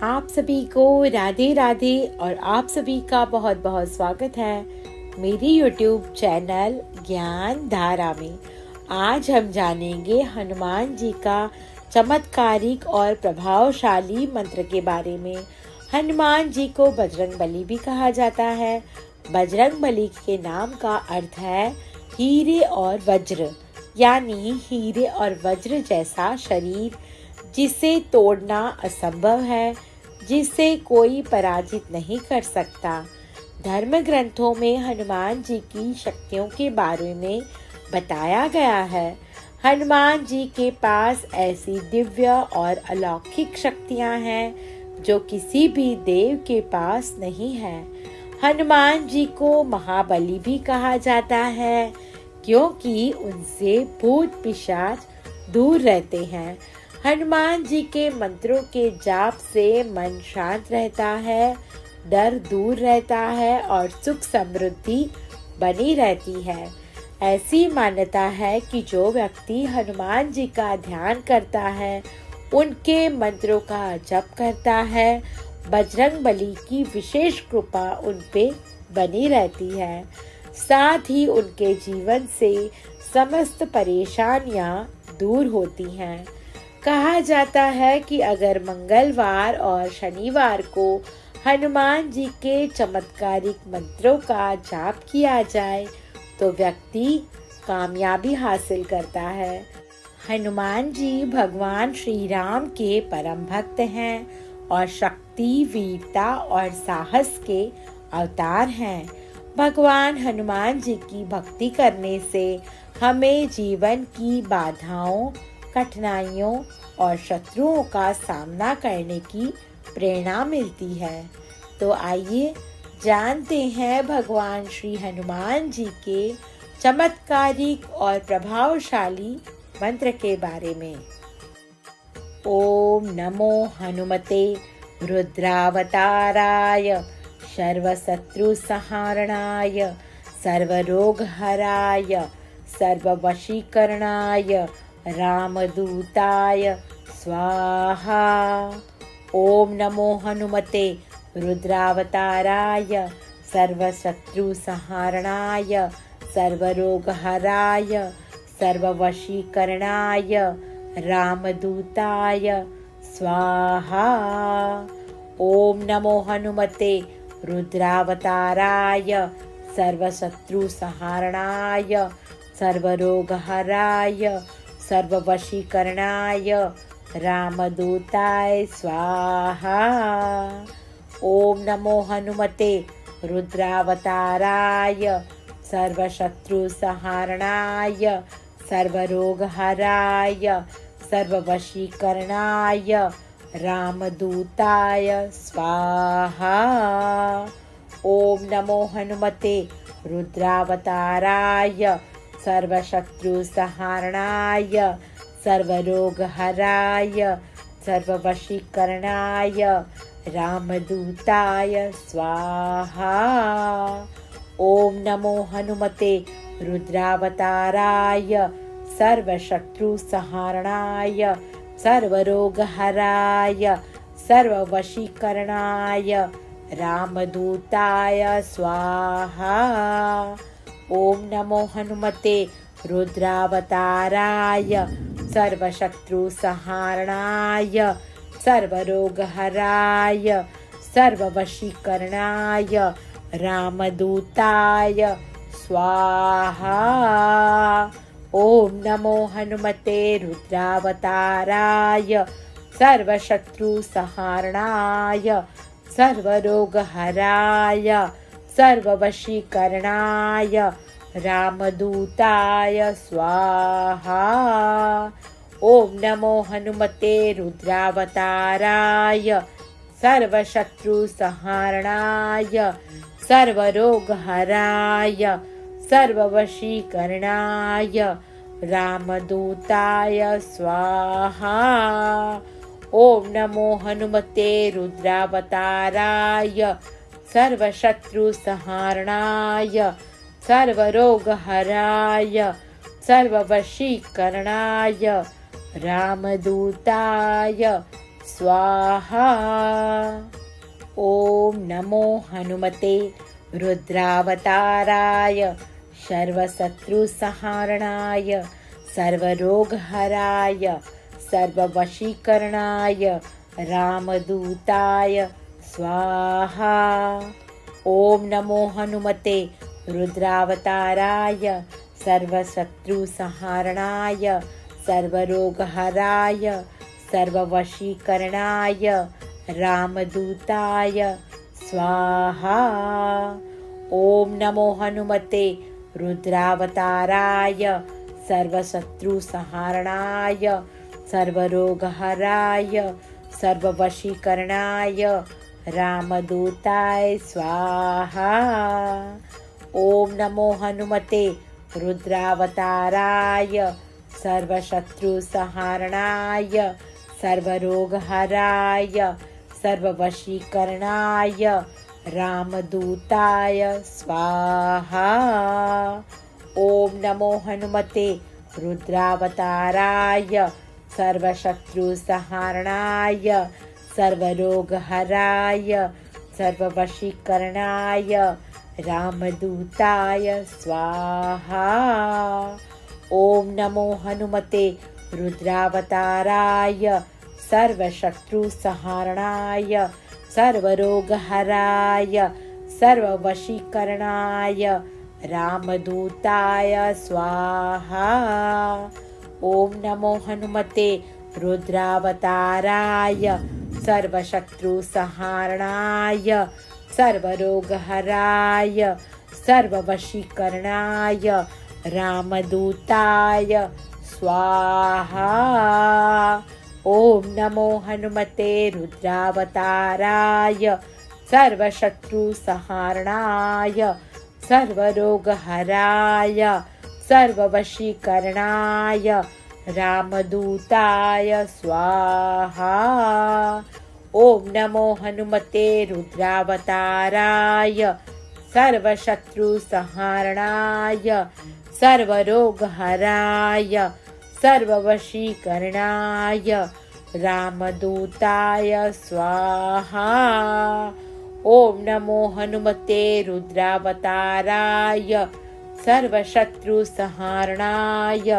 आप सभी को राधे राधे और आप सभी का बहुत बहुत स्वागत है मेरी YouTube चैनल ज्ञान धारा में। आज हम जानेंगे हनुमान जी का चमत्कारिक और प्रभावशाली मंत्र के बारे में। हनुमान जी को बजरंगबली भी कहा जाता है। बजरंगबली के नाम का अर्थ है हीरे और वज्र, यानी हीरे और वज्र जैसा शरीर जिसे तोड़ना असंभव है, जिसे कोई पराजित नहीं कर सकता। धर्म ग्रंथों में हनुमान जी की शक्तियों के बारे में बताया गया है। हनुमान जी के पास ऐसी दिव्य और अलौकिक शक्तियां हैं जो किसी भी देव के पास नहीं है। हनुमान जी को महाबली भी कहा जाता है क्योंकि उनसे भूत पिशाच दूर रहते हैं। हनुमान जी के मंत्रों के जाप से मन शांत रहता है, डर दूर रहता है और सुख समृद्धि बनी रहती है। ऐसी मान्यता है कि जो व्यक्ति हनुमान जी का ध्यान करता है, उनके मंत्रों का जप करता है, बजरंगबली की विशेष कृपा उन पे बनी रहती है। साथ ही उनके जीवन से समस्त परेशानियां दूर होती हैं। कहा जाता है कि अगर मंगलवार और शनिवार को हनुमान जी के चमत्कारिक मंत्रों का जाप किया जाए तो व्यक्ति कामयाबी हासिल करता है। हनुमान जी भगवान श्री राम के परम भक्त हैं और शक्ति, वीरता और साहस के अवतार हैं। भगवान हनुमान जी की भक्ति करने से हमें जीवन की बाधाओं, कठिनाइयों और शत्रुओं का सामना करने की प्रेरणा मिलती है। तो आइए जानते हैं भगवान श्री हनुमान जी के चमत्कारिक और प्रभावशाली मंत्र के बारे में। ओम नमो हनुमते रुद्रावताराय सर्वशत्रु संहारणाय सर्वरोगहराय सर्ववशीकरणाय रामदूताय स्वाहा। ओम नमो हनुमते रुद्रावताराय सर्वशत्रु संहारणाय सर्वरोगहराय सर्ववशीकरणाय रामदूताय स्वाहा। ओम नमो हनुमते रुद्रावताराय सर्वशत्रु संहारणाय सर्वरोगहराय सर्ववशीकरणाय रामदूताय स्वाहा। ओम नमो हनुमते रुद्रावताराय सर्वशत्रु संहारणाय सर्वरोगहराय सर्ववशीकरणाय रामदूताय स्वाहा। ओम नमो हनुमते रुद्रावताराय सर्वशत्रु संहारणाय सर्वरोगहराय सर्ववशीकरणाय रामदूताय स्वाहा। ओम नमो हनुमते रुद्रावताराय सर्वशत्रु संहारणाय सर्वरोगहराय सर्ववशीकरणाय रामदूताय स्वाहा। ओम नमो हनुमते रुद्रावताराय सर्वशत्रु संहारणाय सर्वरोगहराय सर्ववशीकरणाय रामदूताय स्वाहा। ओम नमो हनुमते रुद्रावताराय सर्वशत्रु संहारणाय सर्वरोगहराय सर्ववशीकरणाय रामदूताय स्वाहा। ओम नमो हनुमते रुद्रावताराय सर्वशत्रु संहारणाय सर्वरोगहराय सर्ववशीकरणाय रामदूताय स्वाहा। ओम नमो हनुमते रुद्रावताराय सर्वशत्रु संहारणाय सर्वरोगहराय सर्ववशीकरणाय रामदूताय स्वाहा। ॐ नमो हनुमते रुद्रावताराय सर्वशत्रुसंहारणाय सर्वरोगहराय सर्ववशीकरणाय रामदूताय स्वाहा। ॐ नमो हनुमते रुद्रावताराय सर्वशत्रुसंहारणाय सर्वरोगहराय सर्ववशीकरणाय रामदूताय स्वाहा। ॐ नमो हनुमते रुद्रावताराय सर्वशत्रुसंहारणाय सर्वरोगहराय सर्ववशीकरणाय रामदूताय स्वाहा। ॐ नमो हनुमते रुद्रावताराय सर्वशत्रुसंहारणाय सर्वरोगहराय सर्ववशीकरणाय रामदूताय स्वाहा। ॐ नमो हनुमते रुद्रावताराय सर्वशत्रुसंहारणाय सर्वरोगहराय सर्ववशीकरणाय रामदूताय स्वाहा। ॐ नमो हनुमते रुद्रावताराय सर्वशत्रुसंहारणाय सर्वरोगहराय सर्ववशीकरणाय रामदूताय स्वाहा। ॐ नमो हनुमते रुद्रावताराय सर्वशत्रुसंहारणाय सर्वरोगहराय सर्ववशीकरणाय रामदूताय स्वाहा। ॐ नमो हनुमते रुद्रावताराय सर्वशत्रुसंहारणाय सर्वरोगहराय सर्ववशीकरणाय रामदूताय स्वाहा। ॐ नमो हनुमते रुद्रावताराय सर्वशत्रुसंहारणाय सर्वरोगहराय सर्ववशीकरणाय रामदूताय स्वाहा। ॐ नमो हनुमते रुद्रावताराय सर्वशत्रुसंहारणाय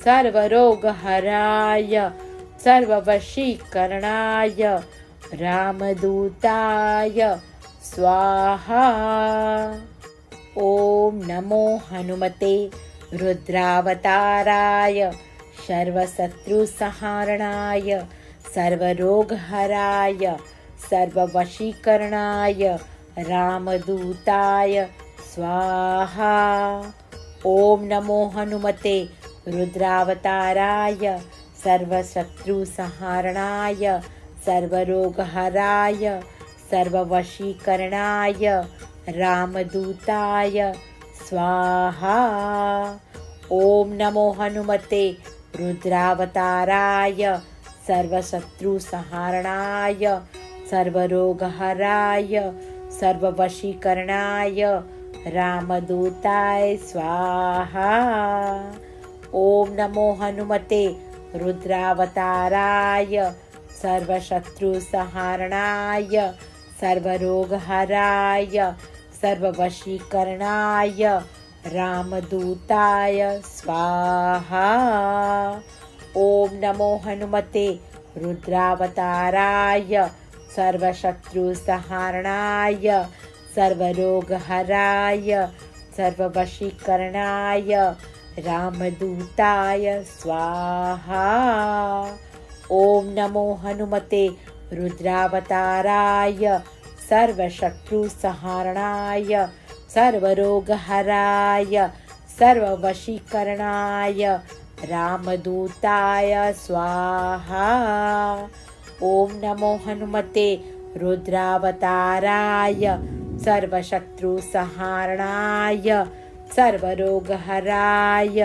सर्वरोगहराय सर्ववशीकरणाय रामदूताय स्वाहा। ॐ नमो हनुमते रुद्रावताराय सर्वशत्रुसंहारणाय सर्वरोगहराय सर्ववशीकरणाय रामदूताय स्वाहा। ॐ नमो हनुमते रुद्रावताराय सर्वशत्रुसंहारणाय सर्वरोगहराय सर्ववशीकरणाय रामदूताय स्वाहा। ॐ नमो हनुमते रुद्रावताराय सर्वशत्रुसंहारणाय सर्वरोगहराय सर्ववशीकरणाय रामदूताय स्वाहा। ॐ नमो हनुमते रुद्रावताराय सर्वशत्रुसंहारणाय सर्वरोगहराय सर्ववशीकरणाय रामदूताय स्वाहा। ॐ नमो हनुमते रुद्रावताराय सर्वशत्रुसंहारणाय सर्वरोगहराय सर्ववशीकरणाय रामदूताय स्वाहा। ॐ नमो हनुमते रुद्रावताराय सर्वशत्रुसंहारणाय सर्वरोगहराय सर्ववशीकरणाय रामदूताय स्वाहा। ॐ नमो हनुमते रुद्रावताराय सर्वशत्रुसंहारणाय सर्वरोगहराय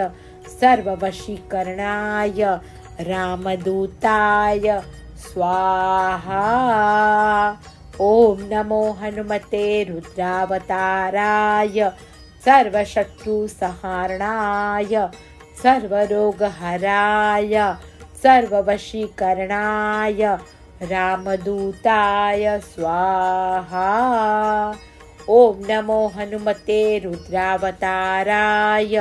सर्ववशीकरणाय रामदूताय स्वाहा। ॐ नमो हनुमते रुद्रावताराय सर्वशत्रुसंहारणाय सर्वरोगहराय सर्ववशीकरणाय रामदूताय स्वाहा। ॐ नमो हनुमते रुद्रावताराय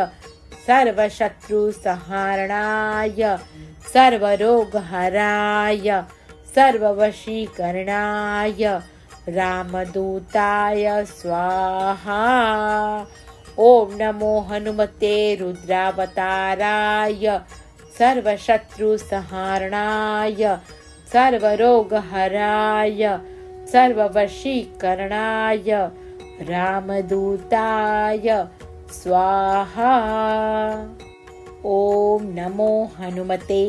सर्वशत्रुसंहारणाय सर्वरोगहराय सर्ववशीकरणाय रामदूताय स्वाहा। ॐ नमो हनुमते रुद्रावताराय सर्वशत्रुसंहारणाय सर्वरोगहराय सर्ववशीकरणाय रामदूताय स्वाहा। ॐ नमो हनुमते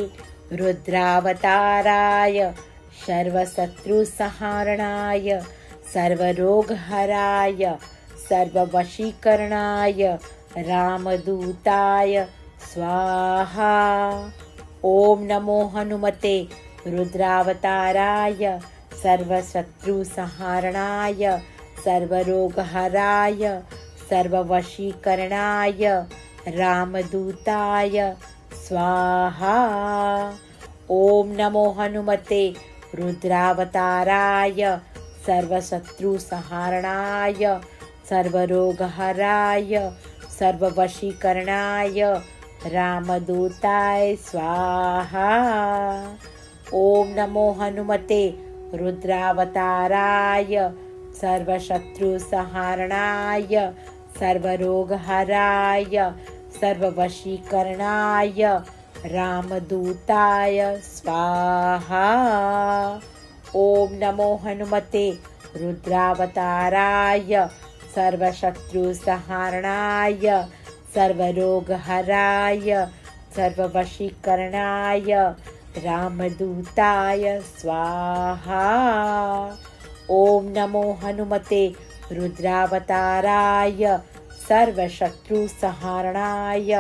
रुद्रावताराय सर्वशत्रुसंहारणाय सर्वरोगहराय सर्ववशीकरणाय रामदूताय स्वाहा। ॐ नमो हनुमते रुद्रावताराय सर्वशत्रुसंहारणाय सर्वरोगहराय सर्ववशीकरणाय रामदूताय स्वाहा। ॐ नमो हनुमते रुद्रावताराय सर्वशत्रुसंहारणाय सर्वरोगहराय सर्ववशीकरणाय रामदूताय स्वाहा। ॐ नमो हनुमते रुद्रावताराय सर्वशत्रुसंहारणाय सर्वरोगहराय सर्ववशीकरणाय रामदूताय स्वाहा। ॐ नमो हनुमते रुद्रावताराय सर्वशत्रुसंहारणाय सर्वरोगहराय सर्ववशीकरणाय रामदूताय स्वाहा। ॐ नमो हनुमते रुद्रावताराय सर्वशत्रुसंहारणाय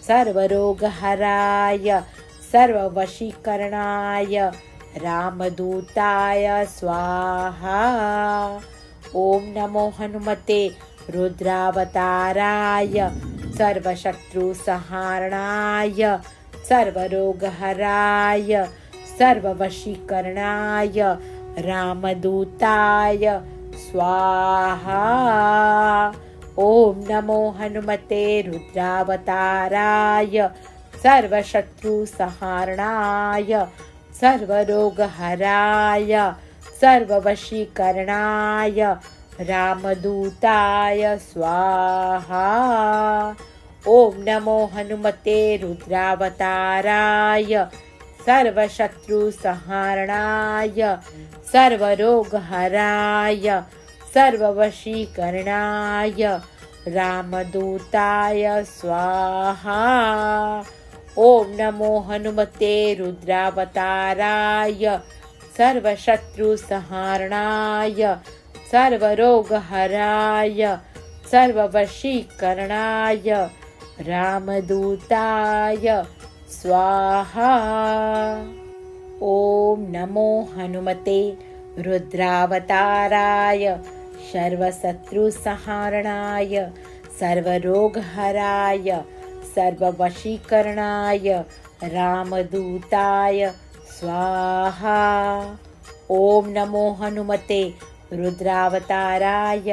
सर्वरोगहराय सर्ववशीकरणाय रामदूताय स्वाहा। ॐ नमो हनुमते रुद्रावताराय सर्वशत्रुसंहारणाय सर्वरोगहराय सर्ववशीकरणाय रामदूताय स्वाहा। ॐ नमो हनुमते रुद्रावताराय सर्वशत्रुसंहारणाय सर्वरोगहराय सर्ववशीकरणाय रामदूताय स्वाहा। ॐ नमो हनुमते रुद्रावताराय सर्वशत्रुसंहारणाय सर्वरोगहराय सर्ववशीकरणाय रामदूताय स्वाहा। ॐ नमो हनुमते रुद्रावताराय सर्वशत्रुसंहारणाय सर्वरोगहराय सर्ववशीकरणाय रामदूताय स्वाहा। ॐ नमो हनुमते रुद्रावताराय सर्वशत्रुसंहारणाय सर्वरोगहराय सर्ववशीकरणाय रामदूताय स्वाहा। ॐ नमो हनुमते रुद्रावताराय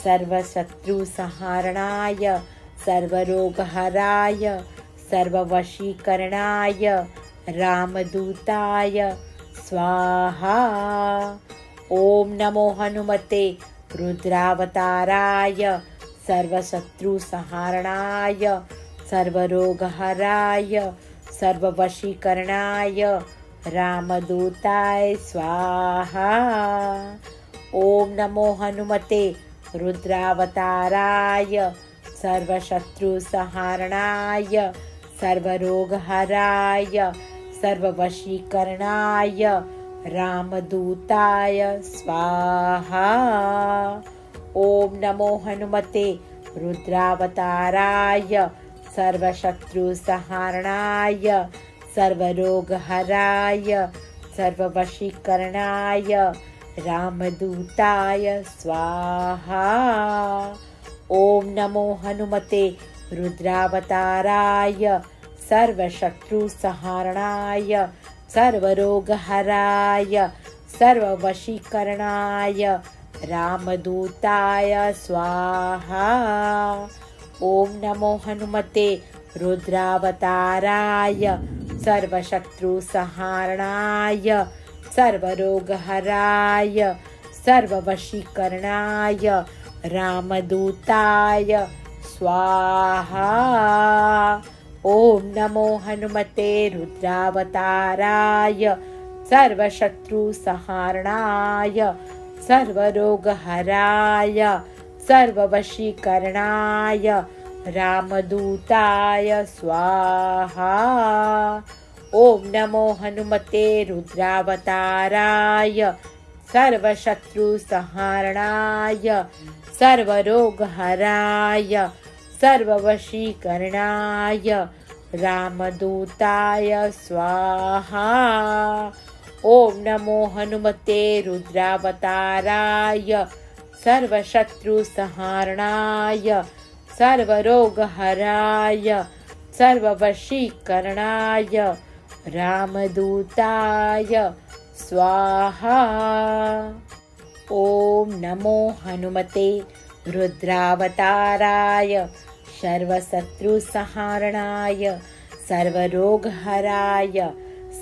सर्वशत्रुसंहारणाय सर्वरोगहराय सर्ववशीकरणाय रामदूताय स्वाहा। ॐ नमो हनुमते रुद्रावताराय सर्वशत्रुसंहारणाय सर्वरोगहराय सर्ववशीकरणाय रामदूताय स्वाहा। ॐ नमो हनुमते रुद्रावताराय सर्वशत्रुसंहारणाय सर्वरोगहराय सर्ववशीकरणाय रामदूताय स्वाहा। ॐ नमो हनुमते रुद्रावताराय सर्वशत्रुसंहारणाय सर्वरोगहराय सर्ववशीकरणाय रामदूताय स्वाहा। ॐ नमो हनुमते रुद्रावताराय सर्वशत्रुसंहारणाय सर्वरोगहराय सर्ववशीकरणाय रामदूताय स्वाहा। ओम नमो हनुमते रुद्रावताराय सर्वशत्रुसंहारणाय सर्वरोगहराय सर्ववशीकरणाय रामदूताय स्वाहा। ओम नमो हनुमते रुद्रावताराय सर्वशत्रुसंहारणाय सर्वरोगहराय सर्ववशीकरणाय रामदूताय स्वाहा। ओम नमो हनुमते रुद्रावताराय सर्वशत्रुसंहारणाय सर्वरोगहराय सर्ववशीकरणाय रामदूताय स्वाहा। ओम नमो हनुमते रुद्रावताराय सर्वशत्रुसंहारणाय सर्वरोगहराय सर्ववशीकरणाय रामदूताय स्वाहा। ओम नमो हनुमते रुद्रावताराय सर्वशत्रुसंहारणाय सर्वरोगहराय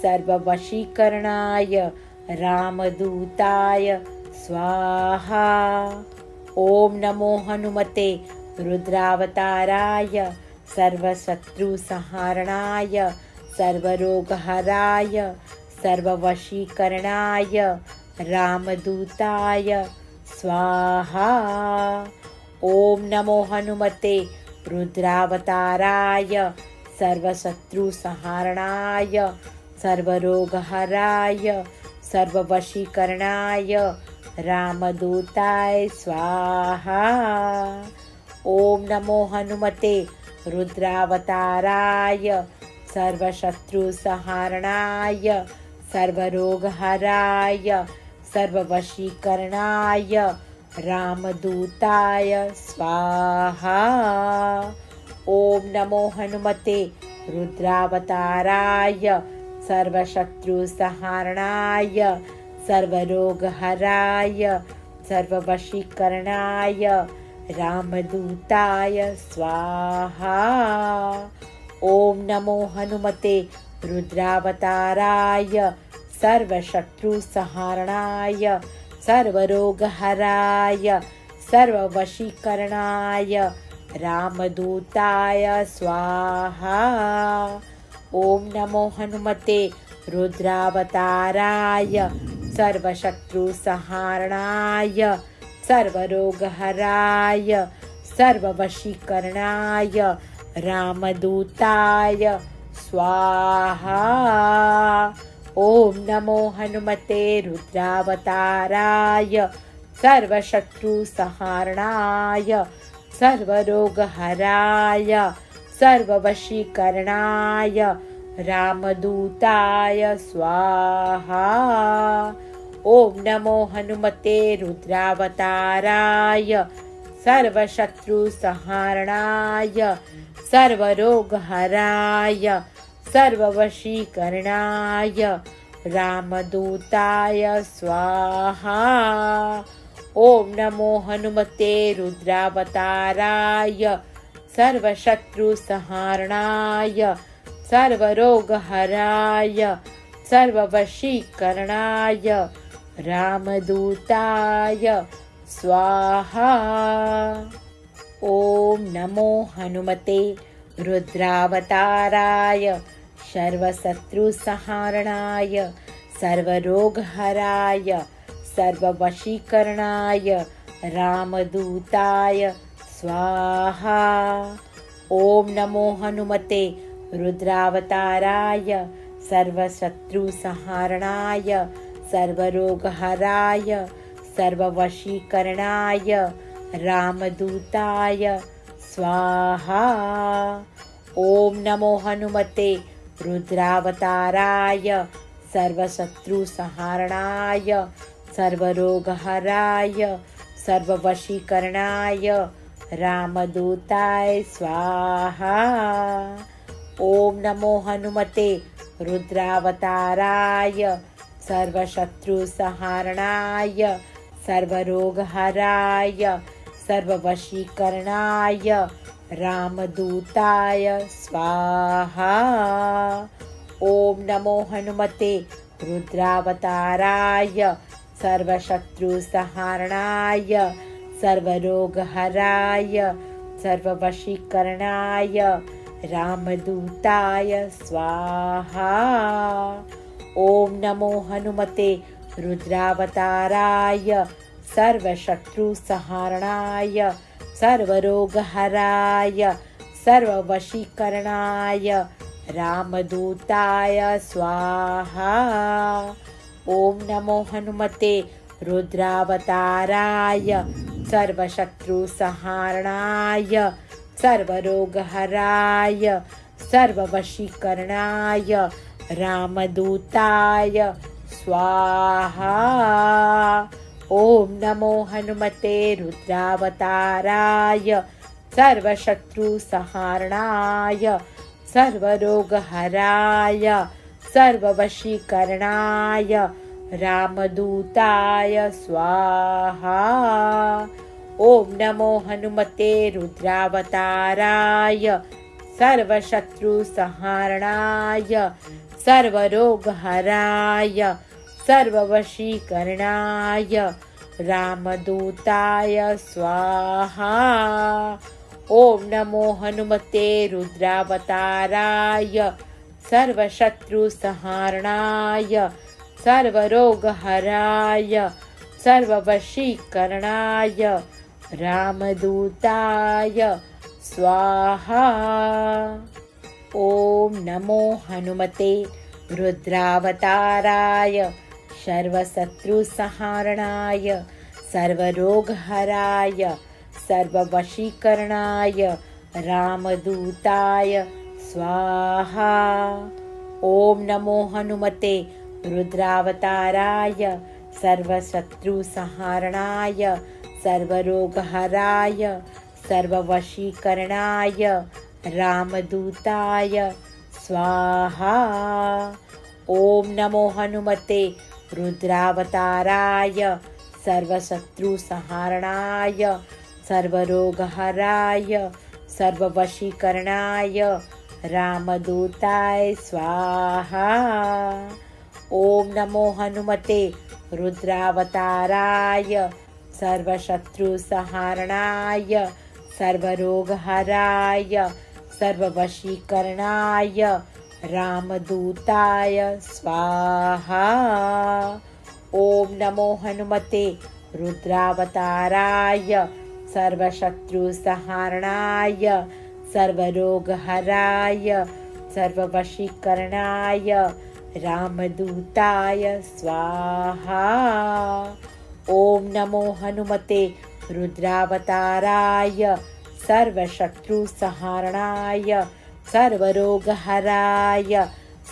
सर्ववशीकरणाय रामदूताय स्वाहा। ओम नमो हनुमते रुद्रावताराय सर्वशत्रुसंहारणाय सर्वरोगहराय सर्ववशीकरणाय रामदूताय स्वाहा। ओम नमो हनुमते रुद्रावताराय सर्वशत्रुसंहारणाय सर्वरोगहराय सर्ववशीकरणाय रामदूताय स्वाहा। ओम नमो हनुमते रुद्रावताराय सर्वशत्रुसंहारणाय सर्वरोगहराय सर्ववशीकरणाय रामदूताय स्वाहा। ओम नमो हनुमते रुद्रावताराय सर्वशत्रुसंहारणाय सर्वरोगहराय सर्ववशीकरणाय रामदूताय स्वाहा। ओम नमो हनुमते रुद्रावताराय सर्वशत्रुसंहारणाय सर्वरोगहराय सर्ववशीकरणाय रामदूताय स्वाहा। ओम नमो हनुमते रुद्रावताराय सर्वशत्रुसंहारणाय सर्वरोगहराय सर्ववशीकरणाय रामदूताय स्वाहा। ओम नमो हनुमते रुद्रावताराय सर्वशत्रुसंहारणाय सर्वरोगहराय सर्ववशीकरणाय रामदूताय स्वाहा। ओम नमो हनुमते रुद्रावताराय सर्वशत्रुसंहारणाय सर्वरोगहराय सर्ववशीकरणाय रामदूताय स्वाहा। ओम नमो हनुमते रुद्रावताराय सर्वशत्रुसंहारणाय सर्वरोगहराय सर्ववशीकरणाय रामदूताय स्वाहा। ओम नमो हनुमते रुद्रावताराय सर्वशत्रुसंहारणाय सर्वरोगहराय सर्ववशीकरणाय रामदूताय स्वाहा। ओम नमो हनुमते रुद्रावताराय सर्वशत्रुसंहारणाय सर्वरोगहराय सर्ववशीकरणाय रामदूताय स्वाहा। ओम नमो हनुमते रुद्रावताराय सर्वशत्रुसंहारणाय सर्वरोगहराय सर्ववशीकरणाय रामदूताय स्वाहा। ओम नमो हनुमते रुद्रावताराय सर्वशत्रुसंहारणाय सर्वरोगहराय सर्ववशीकरणाय रामदूताय स्वाहा। ओम नमो हनुमते रुद्रावताराय सर्वशत्रुसंहारणाय सर्वरोगहराय सर्ववशीकरणाय रामदूताय स्वाहा। ओम नमो हनुमते रुद्रावताराय सर्वशत्रुसंहारणाय सर्वरोगहराय सर्ववशीकरणाय रामदूताय स्वाहा। ओम नमो हनुमते रुद्रावताराय सर्वशत्रुसंहारणाय सर्वरोगहराय सर्ववशीकरणाय रामदूताय स्वाहा। ओम नमो हनुमते रुद्रावताराय सर्वशत्रुसंहारणाय सर्वरोगहराय सर्ववशीकरणाय रामदूताय स्वाहा। ओम नमो हनुमते रुद्रावताराय सर्वशत्रुसंहारणाय सर्वरोगहराय सर्ववशीकरणाय रामदूताय स्वाहा। ओम नमो हनुमते रुद्रावताराय सर्वशत्रुसंहारणाय सर्वरोगहराय सर्ववशीकरणाय रामदूताय स्वाहा। ओम नमो हनुमते रुद्रावताराय सर्वशत्रुसंहारणाय सर्वरोगहराय सर्ववशीकरणाय रामदूताय स्वाहा। ओम नमो हनुमते रुद्रावताराय सर्वशत्रुसंहारणाय सर्वरोगहराय सर्ववशीकरणाय रामदूताय स्वाहा। ओम नमो हनुमते रुद्रावताराय सर्वशत्रुसंहारणाय सर्वरोगहराय सर्ववशीकरणाय रामदूताय स्वाहा। ओम नमो हनुमते रुद्रावताराय सर्वशत्रुसंहारणाय सर्वरोगहराय सर्ववशीकरणाय रामदूताय स्वाहा। ओम नमो हनुमते रुद्रावताराय सर्वशत्रुसंहारणाय सर्वरोगहराय सर्ववशीकरणाय रामदूताय स्वाहा। ओम नमो हनुमते रुद्रावताराय सर्वशत्रुसंहारणाय सर्वरोगहराय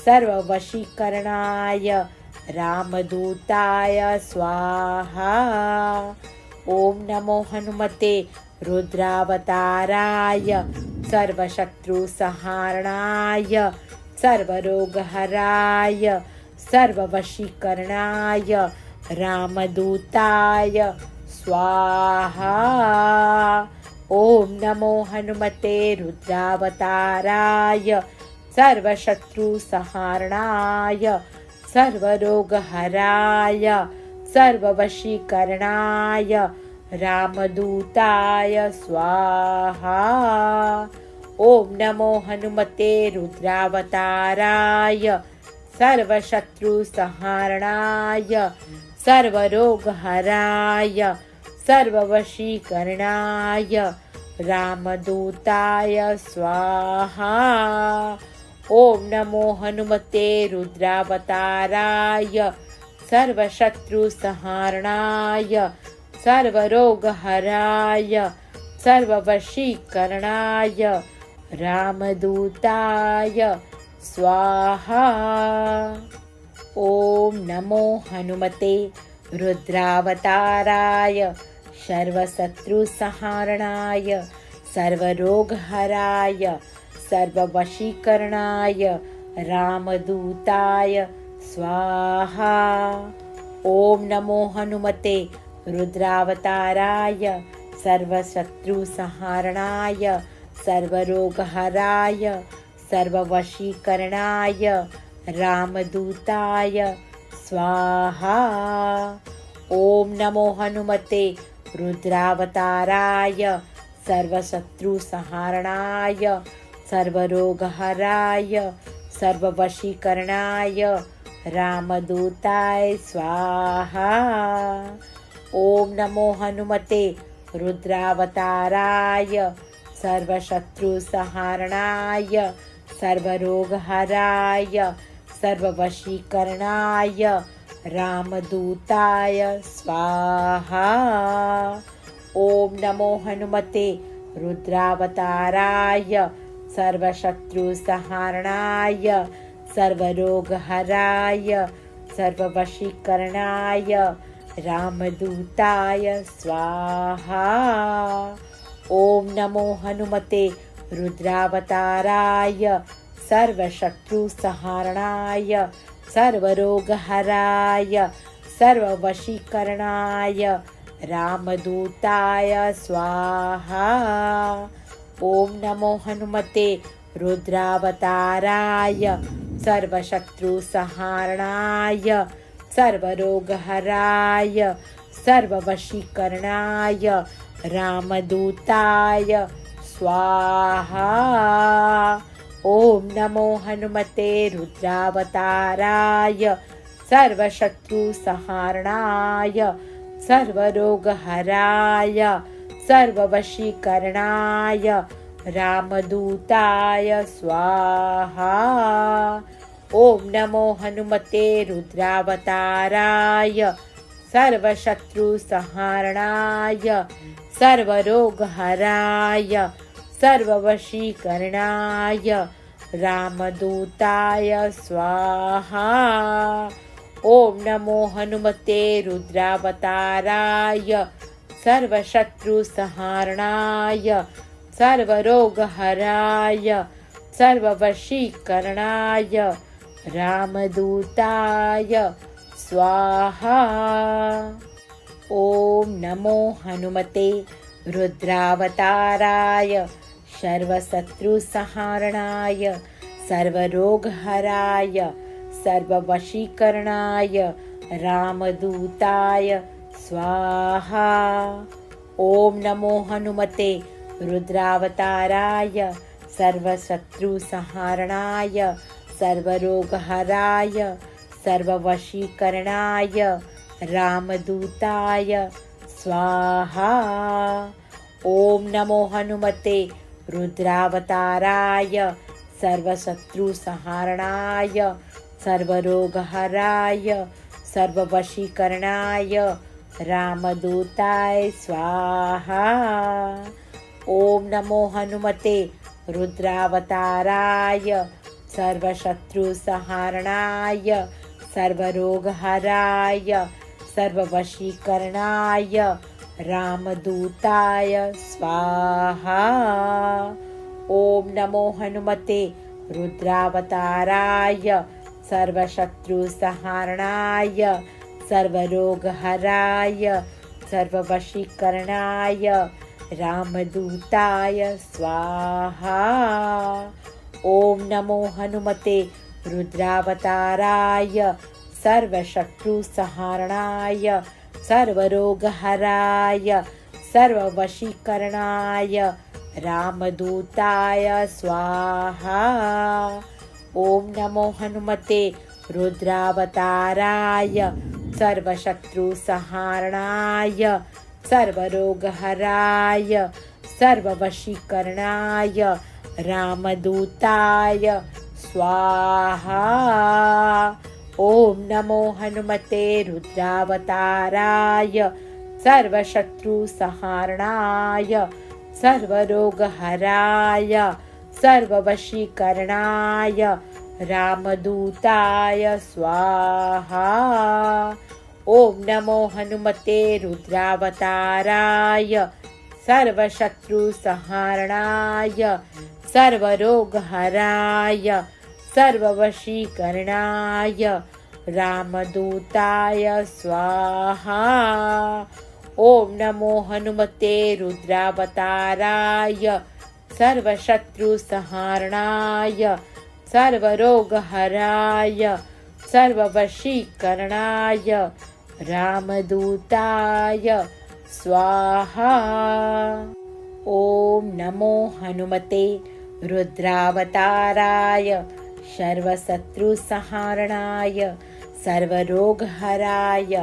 सर्ववशीकरणाय रामदूताय स्वाहा। ओम नमो हनुमते रुद्रावताराय सर्वशत्रुसंहारणाय सर्वरोगहराय सर्ववशीकरणाय रामदूताय स्वाहा। ओम नमो हनुमते रुद्रावताराय सर्वशत्रुसंहारणाय सर्वरोगहराय सर्ववशीकरणाय रामदूताय स्वाहा। ओम नमो हनुमते रुद्रावताराय सर्वशत्रुसंहारणाय सर्वरोगहराय सर्ववशीकरणाय रामदूताय स्वाहा। ओम नमो हनुमते रुद्रावताराय सर्वशत्रुसंहारणाय सर्वरोगहराय सर्ववशीकरणाय रामदूताय स्वाहा। ओम नमो हनुमते रुद्रावताराय सर्वशत्रुसंहारणाय सर्वरोगहराय सर्ववशीकरणाय रामदूताय स्वाहा। ओम नमो हनुमते रुद्रावताराय सर्वशत्रुसंहारणाय सर्वरोगहराय सर्ववशीकरणाय रामदूताय स्वाहा। ओम नमो हनुमते रुद्रावताराय सर्वशत्रुसंहारणाय सर्वरोगहराय सर्ववशीकरणाय रामदूताय स्वाहा। ओम नमो हनुमते रुद्रावताराय सर्वशत्रुसंहारणाय सर्वरोगहराय सर्ववशीकरणाय रामदूताय स्वाहा। ओम नमो हनुमते रुद्रावताराय सर्वशत्रुसंहारणाय सर्वरोगहराय सर्ववशीकरणाय रामदूताय स्वाहा। ओम नमो हनुमते रुद्रावताराय सर्वशत्रुसंहारणाय सर्वरोगहराय सर्ववशीकरणाय रामदूताय स्वाहा। ओम नमो हनुमते रुद्रावताराय सर्वशत्रुसंहारणाय सर्वरोगहराय सर्ववशीकरणाय रामदूताय स्वाहा। ओम नमो हनुमते रुद्रावताराय सर्वशत्रुसंहारणाय सर्वरोगहराय सर्ववशीकरणाय रामदूताय स्वाहा। ओम नमो हनुमते रुद्रावताराय सर्वशत्रुसंहारणाय सर्वरोगहराय सर्ववशीकरणाय रामदूताय स्वाहा। ओम नमो हनुमते रुद्रावताराय सर्वशत्रुसंहारणाय सर्वरोगहराय सर्ववशीकरणाय रामदूताय स्वाहा। ओम नमो हनुमते रुद्रावताराय सर्वशत्रुसंहारणाय सर्वरोगहराय सर्ववशीकरणाय रामदूताय स्वाहा। ओम नमो हनुमते रुद्रावताराय सर्वशत्रुसंहारणाय सर्वरोगहराय सर्ववशीकरणाय रामदूताय स्वाहा। ओम नमो हनुमते रुद्रावताराय सर्वशत्रुसंहारणाय सर्वरोगहराय सर्ववशीकरणाय रामदूताय स्वाहा। ओम नमो हनुमते रुद्रावताराय सर्वशत्रुसंहारणाय सर्वरोगहराय सर्ववशीकरणाय रामदूताय स्वाहा। ओम नमो हनुमते रुद्रावताराय सर्वशत्रुसंहारणाय सर्वरोगहराय सर्ववशीकरणाय रामदूताय स्वाहा। ओम नमो हनुमते रुद्रावताराय सर्वशत्रुसंहारणाय सर्वरोगहराय सर्ववशीकरणाय रामदूताय स्वाहा। ओम नमो हनुमते रुद्रावताराय सर्वशत्रुसंहारणाय सर्वरोगहराय सर्ववशीकरणाय रामदूताय स्वाहा। ओम नमो हनुमते रुद्रावताराय सर्वशत्रुसंहारणाय सर्वरोगहराय सर्ववशीकरणाय रामदूताय स्वाहा। ओम नमो हनुमते रुद्रावताराय सर्वशत्रुसंहारणाय सर्वरोगहराय सर्ववशीकरणाय रामदूताय स्वाहा। ओम नमो हनुमते रुद्रावताराय सर्वशत्रुसंहारणाय सर्वरोगहराय सर्ववशीकरणाय रामदूताय स्वाहा। ओम नमो हनुमते रुद्रावताराय सर्वशत्रुसंहारणाय सर्वरोगहराय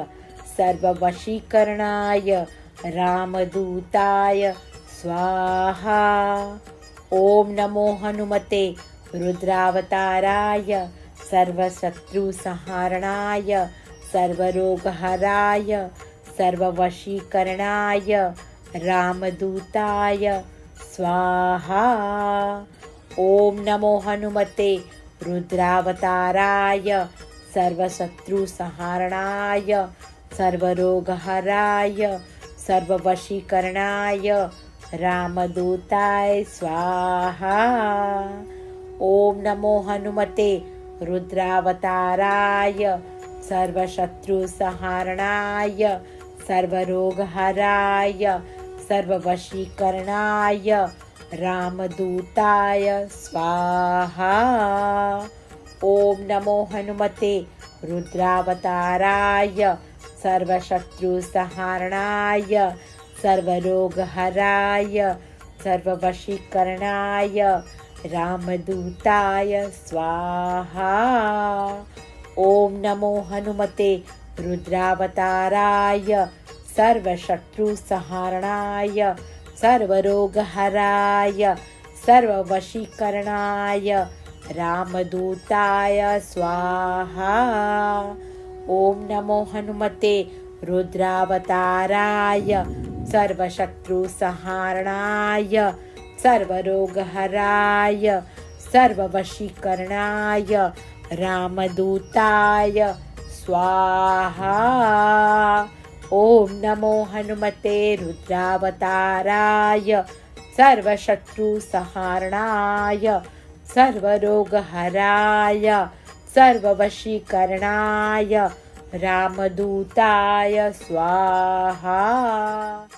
सर्ववशीकरणाय रामदूताय स्वाहा। ओम नमो हनुमते रुद्रावताराय सर्वशत्रुसंहारणाय सर्वरोगहराय सर्ववशीकरणाय रामदूताय स्वाहा। ओम नमो हनुमते रुद्रावताराय सर्वशत्रुसंहारणाय सर्वरोगहराय सर्ववशीकरणाय रामदूताय स्वाहा। ओम नमो हनुमते रुद्रावताराय सर्वशत्रुसंहारणाय सर्वरोगहराय सर्ववशीकरणाय रामदूताय स्वाहा। ओम नमो हनुमते रुद्रावताराय सर्वशत्रुसंहारणाय सर्वरोगहराय सर्ववशीकरणाय रामदूताय स्वाहा। ओम नमो हनुमते रुद्रावताराय सर्वशत्रुसंहारणाय सर्वरोगहराय सर्ववशीकरणाय रामदूताय स्वाहा। ओम नमो हनुमते रुद्रावताराय सर्वशत्रुसंहारणाय सर्वरोगहराय सर्ववशीकरणाय रामदूताय स्वाहा। ओम नमो हनुमते रुद्रावताराय सर्वशत्रुसंहारणाय सर्वरोगहराय सर्ववशीकरणाय रामदूताय स्वाहा।